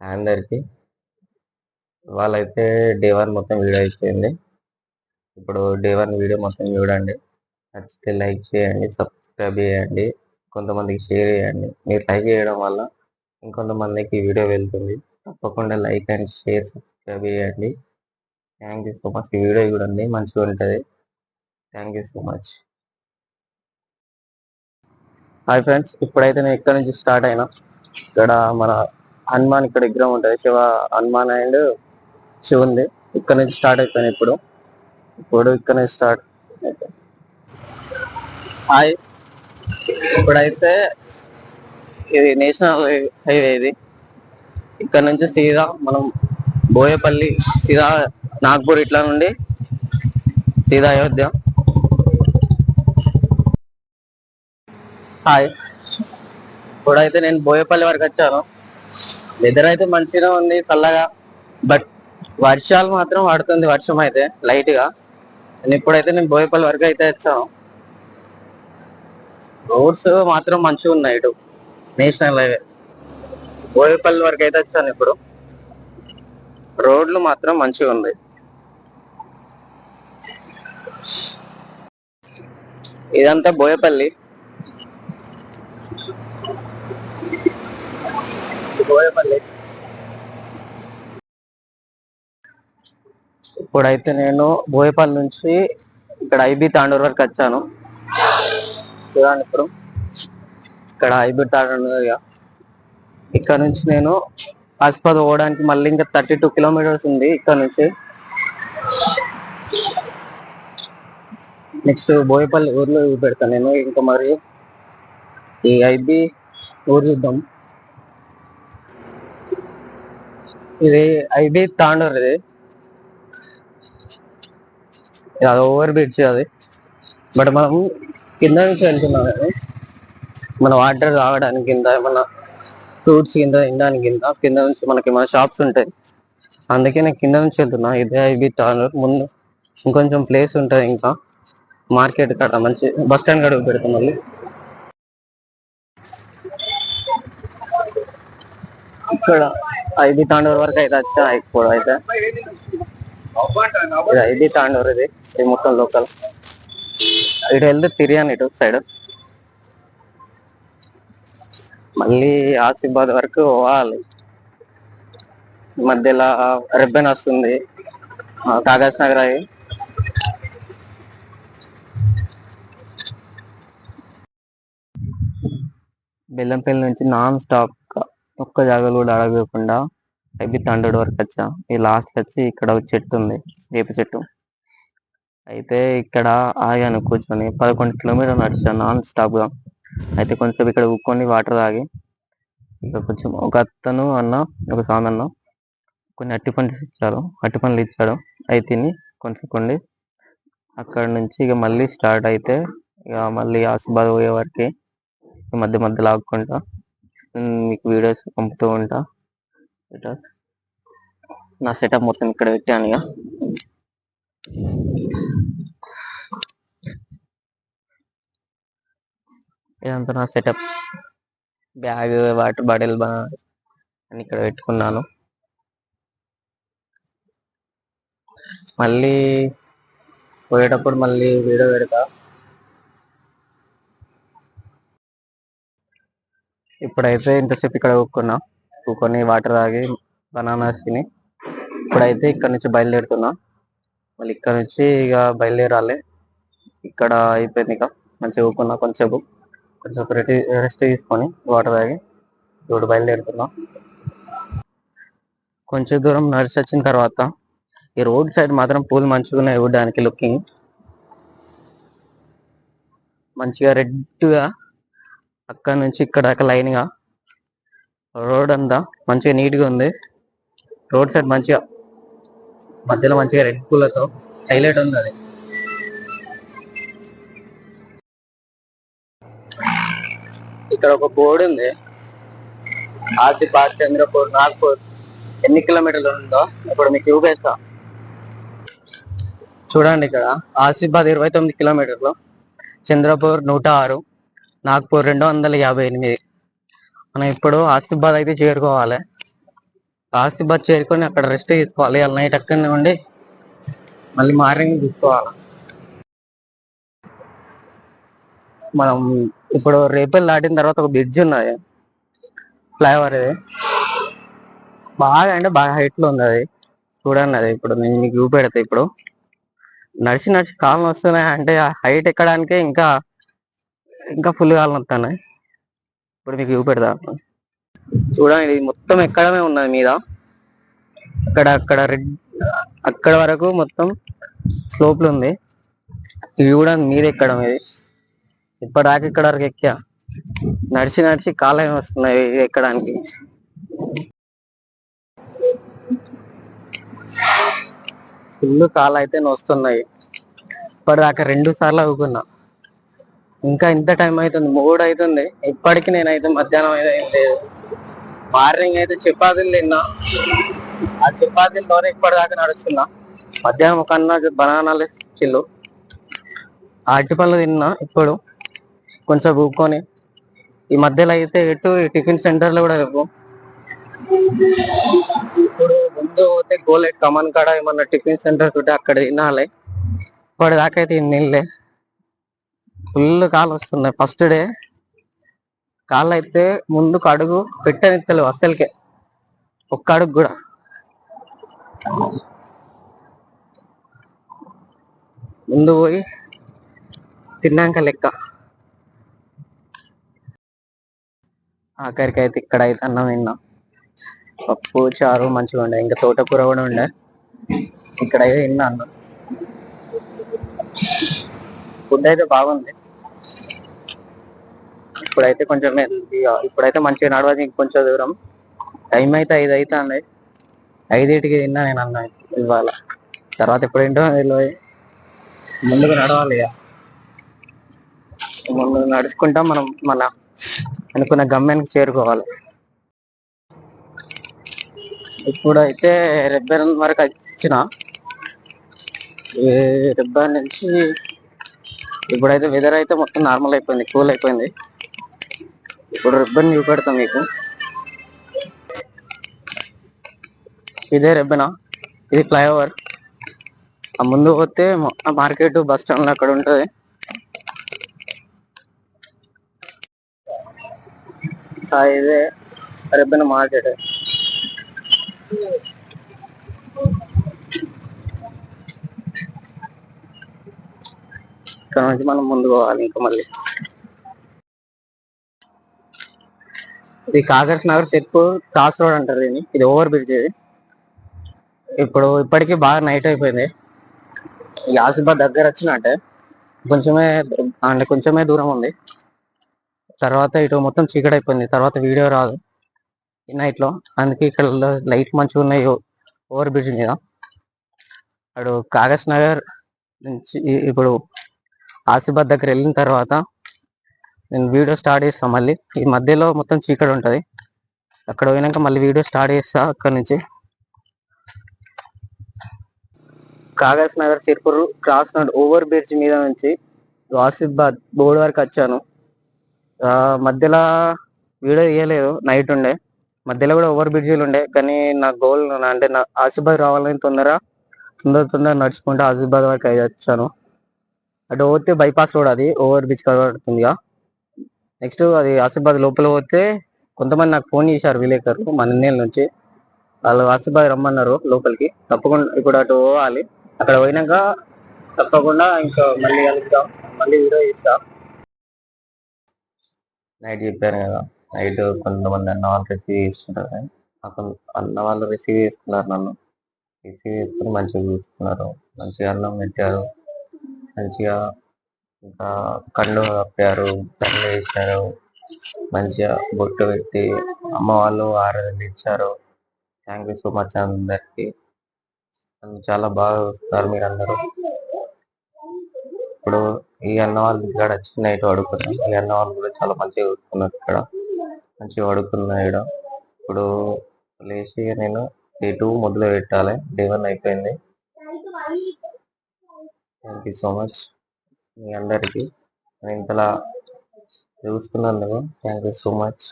అందరికి వాళ్ళైతే డే 1 మొత్తం వీడియో అయిపోయింది. ఇప్పుడు డే 1 వీడియో మొత్తం చూడండి. నచ్చితే లైక్ చేయండి, సబ్స్క్రైబ్ చేయండి, కొంతమందికి షేర్ చేయండి. మీరు లైక్ చేయడం వల్ల ఇంకొంతమందికి వీడియో వెళ్తుంది. తప్పకుండా లైక్ అండ్ షేర్, సబ్స్క్రైబ్ చేయండి. Thank you so much. ఈ వీడియో చూడండి, మంచిగా ఉంటుంది. Thank you so much. Hi friends, ఇప్పుడైతే నేను ఇక్కడ నుంచి స్టార్ట్ అయినా. ఇక్కడ మన హనుమాన్ ఇక్కడ విగ్రహం ఉంటుంది, శివ హనుమాన్ అండ్ శివుంది. ఇక్కడ నుంచి స్టార్ట్ అయిపోయాను. ఇప్పుడు ఇక్కడ నుంచి స్టార్ట్ అయిపోయాను. హాయ్, ఇప్పుడైతే ఇది నేషనల్ హైవే. ఇది ఇక్కడ నుంచి సీదా మనం బోయపల్లి, సీదా నాగ్పూర్, ఇట్లా నుండి సీదా అయోధ్య. హాయ్, ఇప్పుడైతే నేను బోయపల్లి వరకు వచ్చాను. వెదర్ అయితే మంచిగా ఉంది, చల్లగా. బట్ వర్షాలు మాత్రం పడుతుంది, వర్షం అయితే లైట్ గా. ఇప్పుడైతే నేను బోయపల్లి వరకు అయితే వచ్చాను. రోడ్స్ మాత్రం మంచిగా ఉన్నాయి. ఇటు నేషనల్ హైవే బోయపల్లి వరకు అయితే వచ్చాను. ఇప్పుడు రోడ్లు మాత్రం మంచిగా ఉన్నాయి. ఇదంతా బోయపల్లి. ఇప్పుడైతే నేను బోయపల్లి నుంచి ఇక్కడ ఐబీ తాండూరు వరకు వచ్చాను. చూడండి, ఇప్పుడు ఇక్కడ ఐబీ తాండూరు. ఇక్కడ నుంచి నేను ఆసిఫాబాద్ పోవడానికి మళ్ళీ ఇంకా 32 కిలోమీటర్స్ ఉంది. ఇక్కడ నుంచి నెక్స్ట్ బోయపల్లి ఊర్లో పెడతాను నేను. ఇంకా మరి ఈ ఐబీ ఊరు చూద్దాం. ఇది ఐబీ తాండూరు. అది ఓవర్ బ్రిడ్జ్ అది. బట్ మనం కింద నుంచి వెళ్తున్నాం. మన వాటర్ తాగడానికి కింద, ఏమన్నా ఫ్రూట్స్ కింద తినడానికి కింద నుంచి మనకి మన షాప్స్ ఉంటాయి. అందుకే నేను కింద నుంచి వెళ్తున్నా. ఇదే ఐబీ తాండూరు. ముందు ఇంకొంచెం ప్లేస్ ఉంటుంది, ఇంకా మార్కెట్ కాడ మంచి బస్ స్టాండ్ కాడ పెడతాం. మళ్ళీ ఇక్కడ ఐబీ తాండూరు వరకు అయితే వచ్చా. ఇప్పుడు అయితే ఇది ఐబీ తాండూరు. ఇది మొత్తం లోకల్. ఇటు వెళ్తే తిరిగాను ఇటు సైడ్. మళ్ళీ ఆసిఫాబాద్ వరకు పోవాలి. మధ్యలో రెబ్బెన్ వస్తుంది, కాగజ్ నగర్ అయ్యి. బెల్లంపల్లి నుంచి నాన్ స్టాప్ ఒక్క జాగాలో కూడా అడగకుండా ఐబీ తాండూరు వరకు వచ్చా. ఈ లాస్ట్ వచ్చి ఇక్కడ ఒక చెట్టు ఉంది, వేప చెట్టు. అయితే ఇక్కడ ఆగాను కూర్చొని. 11 కిలోమీటర్లు నడిచాను నాన్ స్టాప్ గా. అయితే కొంచెం ఇక్కడ కూర్చొని వాటర్ తాగి, ఇక కొంచెం ఒక అతను అన్న, ఒక స్వామి అన్న కొన్ని అట్టి పండ్లు ఇచ్చాడు. అవి తిని కొంచెం కొండి అక్కడ నుంచి ఇక మళ్ళీ స్టార్ట్ అయితే, ఇక మళ్ళీ ఆసిఫాబాద్ పోయే వరకు మధ్య మధ్యలో ఆగుకుంటా మీకు వీడియోస్ పంపుతూ ఉంటా. నా సెటప్ మొత్తం ఇక్కడ పెట్టాను. ఇక ఇదంతా నా సెటప్. బ్యాగ్, వాటర్ బాటిల్ అని ఇక్కడ పెట్టుకున్నాను. మళ్ళీ పోయేటప్పుడు మళ్ళీ వీడియో పెడతా. ఇప్పుడైతే ఇంతసేపు ఇక్కడ కూకొని వాటర్ తాగి బనానాస్ తిని ఇప్పుడైతే ఇక్కడ నుంచి బయలుదేరుతున్నా. మళ్ళీ ఇక్కడ నుంచి ఇక బయలుదేరాలి. ఇక్కడ అయిపోయింది. ఇక మంచిగా కూకున్నా, కొంచెం రెస్ట్ తీసుకొని వాటర్ తాగి ఇప్పుడు బయలుదేరుతున్నా. కొంచెం దూరం నడిచి వచ్చిన తర్వాత ఈ రోడ్ సైడ్ మాత్రం పూలు మంచిగా ఉన్నాయి చూడడానికి. లుకింగ్ మంచిగా రెడ్గా అక్కడ నుంచి ఇక్కడ దాకా లైన్ గా రోడ్ అంతా మంచిగా నీట్ గా ఉంది. రోడ్ సైడ్ మంచిగా మధ్యలో మంచిగా రెడ్ పూలతో హైలైట్ ఉంది. అది ఇక్కడ ఒక బోర్డు ఉంది, ఆసిఫాబాద్, చంద్రపూర్, నాగ్పూర్ ఎన్ని కిలోమీటర్లు ఉందో ఇప్పుడు మీకు చూపిస్తా. చూడండి, ఇక్కడ ఆసిఫాబాద్ 29 కిలోమీటర్లు, చంద్రపూర్ 106, నాగ్పూర్ 258. మనం ఇప్పుడు ఆసిఫాబాద్ అయితే చేరుకోవాలి. ఆసిఫాబాద్ చేరుకొని అక్కడ రెస్ట్ తీసుకోవాలి. ఇవాళ నైట్ అక్కడనే ఉండి మళ్ళీ మార్నింగ్ తీసుకోవాలి. మనం ఇప్పుడు రేపల్ దాటిన తర్వాత ఒక బ్రిడ్జ్ ఉన్నది, ఫ్లైఓవర్. ఇది బాగా అంటే బాగా హైట్ లో ఉంది. అది చూడండి. అది ఇప్పుడు నేను మీకు చూపెడతా. ఇప్పుడు నడిచి నడిచి కాళ్ళు వస్తున్నాయి అంటే ఆ హైట్ ఎక్కడానికి ఇంకా ఇంకా ఫుల్ కాళ్ళు వస్తున్నాయి. ఇప్పుడు మీకు చూపెడతా. చూడండి, ఇది మొత్తం ఎక్కడమే ఉన్నది మీద. అక్కడ అక్కడ రెడ్ అక్కడ వరకు మొత్తం స్లోప్లు ఉంది. ఇది కూడా మీద ఎక్కడం. ఇది ఇప్పటిదాకా ఇక్కడ వరకు ఎక్కా. నడిచి నడిచి కాళ్ళు ఏమి వస్తున్నాయి ఎక్కడానికి. ఫుల్ కాళ్ళు అయితే వస్తున్నాయి. ఇప్పటిదాకా 2 సార్లు అవుకున్నా. ఇంకా ఇంత టైం అవుతుంది, 3 అవుతుంది. ఇప్పటికి నేనైతే మధ్యాహ్నం అయితే ఏం లేదు. మార్నింగ్ అయితే చపాతీలు తిన్నా. ఆ చపాతీలతోనే ఇప్పటిదాకా నడుస్తున్నా. మధ్యాహ్నం ఒక అన్న బనానాలు చిల్లు ఆ అరటి పళ్ళు తిన్నా. ఇప్పుడు కొంచెం ఊపుకొని ఈ మధ్యలో అయితే ఎటు టిఫిన్ సెంటర్ లో కూడా లేవు. ఇప్పుడు ముందు పోతే గోలెట్ కమన్ కాడ ఏమన్నా టిఫిన్ సెంటర్ ఉంటే అక్కడ తినాలి. ఇప్పటిదాకా అయితే తినలే. ఫుల్ కాలు వస్తున్నాయి. ఫస్ట్ డే కాళ్ళు అయితే ముందుకు అడుగు పెట్టనిత్తలేవు అస్సలకే, ఒక్క అడుగు కూడా. ముందు పోయి తిన్నాక లెక్క. ఆఖరికి అయితే ఇక్కడ అయితే అన్నం తిన్నా. పప్పు చారు మంచిగా ఉండే, ఇంకా తోటకూర కూడా ఉండే. ఇక్కడ అయితే తిన్నా అన్నం. ఫుడ్ అయితే బాగుంది. ఇప్పుడైతే మంచిగా నడవాలి. ఇంకొంచెం దూరం. టైం అయితే 5 అవుతుంది. 5కి తిన్నా నేను అన్నం ఇవాళ. తర్వాత ఎప్పుడు ఏంటో తెలియదు. ముందుకు నడవాలి. ముందు నడుచుకుంటా మనం మన అనుకున్న గమ్యానికి చేరుకోవాలి. ఇప్పుడైతే రెబ్బెన్ వరకు వచ్చిన. రెబ్బెన్ నుంచి ఇప్పుడైతే వెదర్ అయితే మొత్తం నార్మల్ అయిపోయింది, కూల్ అయిపోయింది. ఇప్పుడు రెబ్బెన్ చూపెడతాం మీకు. ఇదే రెబ్బెనా, ఇది ఫ్లైఓవర్. ఆ ముందు పోతే మార్కెట్ బస్ స్టాండ్ అక్కడ ఉంటది. ఇదే రెబ్బెన మార్కెట్. ఇక్కడ నుంచి మనం ముందు పోవాలి. ఇంకా మళ్ళీ ఇది కాగజ్ నగర్ చెట్టు క్రాస్ రోడ్ అంటారు దీన్ని. ఇది ఓవర్ బ్రిడ్జ్. ఇది ఇప్పుడు ఇప్పటికీ బాగా నైట్ అయిపోయింది. ఈ ఆసిఫాబాద్ దగ్గర వచ్చినట్టే. కొంచెమే అంటే కొంచెమే దూరం ఉంది. తర్వాత ఇటు మొత్తం చీకటి అయిపోయింది. తర్వాత వీడియో రాదు ఈ నైట్ లో. అందుకే ఇక్కడ లైట్ మంచిగా ఉన్నాయి ఓవర్ బ్రిడ్జ్ మీద. అటు కాగజ్ నగర్ నుంచి ఇప్పుడు ఆసిఫాబాద్ దగ్గర వెళ్ళిన తర్వాత నేను వీడియో స్టార్ట్ చేస్తాను. మళ్ళీ ఈ మధ్యలో మొత్తం చీకటి ఉంటది. అక్కడ పోయినాక మళ్ళీ వీడియో స్టార్ట్ చేస్తా. అక్కడ నుంచి Kagaz Nagar Sirpur cross road over bridge మీద నుంచి ఆసిఫాబాద్ బోర్డు వరకు వచ్చాను. మధ్యలో వీడియో తీయలేదు, నైట్ ఉండే. మధ్యలో కూడా ఓవర్ బ్రిడ్జిలు ఉండే. కానీ నా గోల్ అంటే నా ఆసిఫాబాద్ రావాలని తొందర నడుచుకుంటూ ఆసిఫాబాద్ వరకు వచ్చాను. అటు పోతే బైపాస్ రోడ్, అది ఓవర్ బ్రిడ్జ్ కనబడుతుందిగా. నెక్స్ట్ అది ఆసిఫాబాద్ లోపల పోతే కొంతమంది నాకు ఫోన్ చేశారు, విలేకరులు మన్నేళ్ళ నుంచి. వాళ్ళు ఆసిఫాబాద్ రమ్మన్నారు లోపలికి. తప్పకుండా ఇప్పుడు అటు పోవాలి. అక్కడ పోయినాక తప్పకుండా ఇంకా మళ్ళీ కలుద్దాం. మళ్ళీ వీడియో ఇస్తా. నైట్ చెప్పాను కదా, నైట్ కొంతమంది అన్న వాళ్ళు రిసీవ్ చేసుకుంటారు. అన్న వాళ్ళు రిసీవ్ చేసుకున్నారు. నన్ను రిసీవ్ చేసుకుని మంచిగా చూసుకున్నారు. మంచిగా అన్నం పెట్టారు. మంచిగా ఇంకా కళ్ళు కప్పారు, కళ్ళు వేసారు. మంచిగా బొట్టు పెట్టి అమ్మ వాళ్ళు ఆరాధనలు ఇచ్చారు. థ్యాంక్ యూ సో మచ్ అందరికి. చాలా బాగా చూస్తారు మీరు అందరూ. ఇప్పుడు ఈ అన్న వాళ్ళు ఇక్కడ వచ్చి నైట్ పడుకున్నాం. ఈ అన్న వాళ్ళు కూడా చాలా మంచిగా చూసుకున్నారు. ఇక్కడ మంచిగా పడుకున్నాడు. ఇప్పుడు లేచి నేను డే 2 మొదలు పెట్టాలి. డే 1 అయిపోయింది. థ్యాంక్ యూ సో మచ్ మీ అందరికి. నేను ఇంతలా చూసుకున్నందుకు థ్యాంక్ యూ సో మచ్.